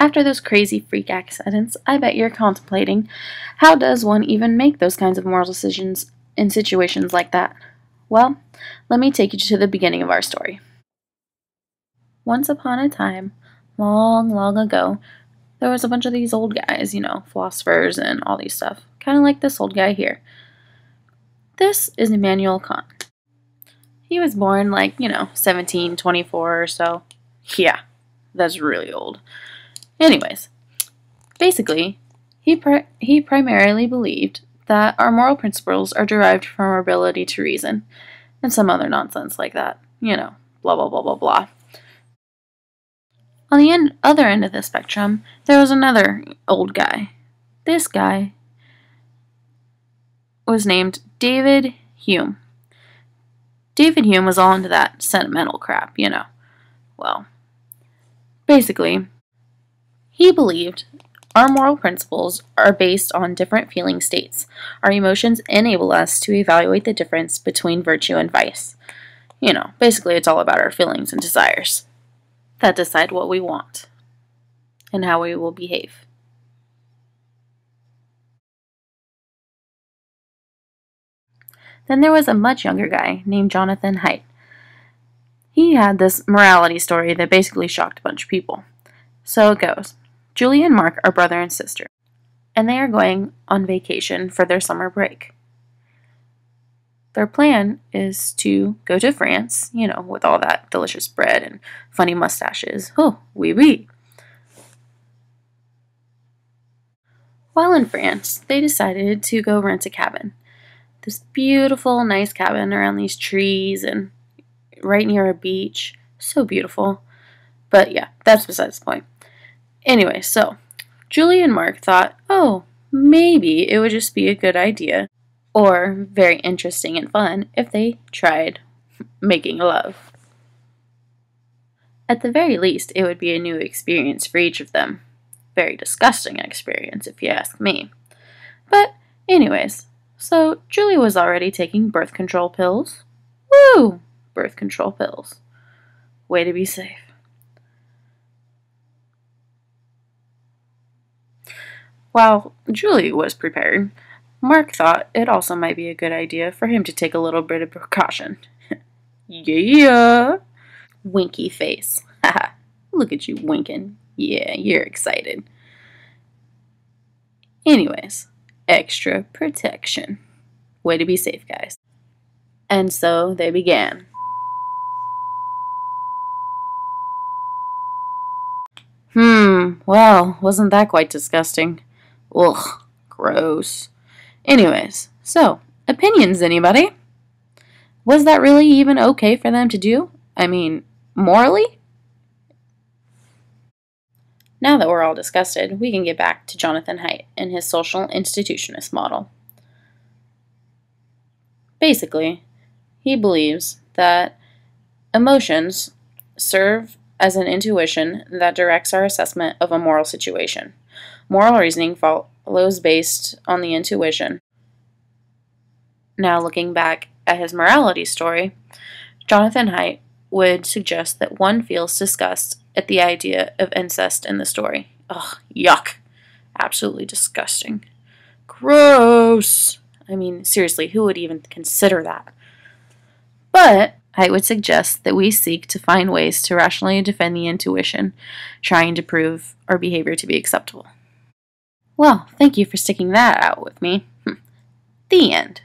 After those crazy freak accidents, I bet you're contemplating, how does one even make those kinds of moral decisions in situations like that? Well, let me take you to the beginning of our story. Once upon a time, long, long ago, there was a bunch of these old guys, philosophers and all these stuff. Kind of like this old guy here. This is Immanuel Kant. He was born 1724 or so. Yeah, that's really old. Anyways, basically, he primarily believed that our moral principles are derived from our ability to reason, and some other nonsense like that. Blah, blah, blah, blah, blah. On the other end of the spectrum, there was another old guy. This guy was named David Hume. David Hume was all into that sentimental crap, Well, basically, he believed our moral principles are based on different feeling states. Our emotions enable us to evaluate the difference between virtue and vice. Basically it's all about our feelings and desires that decide what we want and how we will behave. Then there was a much younger guy named Jonathan Haidt. He had this morality story that basically shocked a bunch of people. So it goes. Julie and Mark are brother and sister, and they are going on vacation for their summer break. Their plan is to go to France, with all that delicious bread and funny mustaches. Oh, oui, oui. While in France, they decided to go rent a cabin. This beautiful, nice cabin around these trees and right near a beach. So beautiful. But yeah, that's besides the point. Anyway, so Julie and Mark thought, maybe it would just be a good idea, or very interesting and fun, if they tried making love. At the very least, it would be a new experience for each of them. Very disgusting experience, if you ask me. But anyways, so Julie was already taking birth control pills. Woo! Birth control pills. Way to be safe. While Julie was prepared, Mark thought it also might be a good idea for him to take a little bit of precaution. Yeah! Winky face. Haha. Look at you winking. Yeah, you're excited. Anyways, extra protection. Way to be safe, guys. And so they began. Well, wasn't that quite disgusting? Ugh, gross. Anyways, so, opinions, anybody? Was that really even okay for them to do? I mean, morally? Now that we're all disgusted, we can get back to Jonathan Haidt and his social institutionist model. Basically, he believes that emotions serve as an intuition that directs our assessment of a moral situation. Moral reasoning follows based on the intuition. Now, looking back at his morality story, Jonathan Haidt would suggest that one feels disgust at the idea of incest in the story. Ugh, yuck. Absolutely disgusting. Gross. I mean, seriously, who would even consider that? But I would suggest that we seek to find ways to rationally defend the intuition, trying to prove our behavior to be acceptable. Well, thank you for sticking that out with me. The end.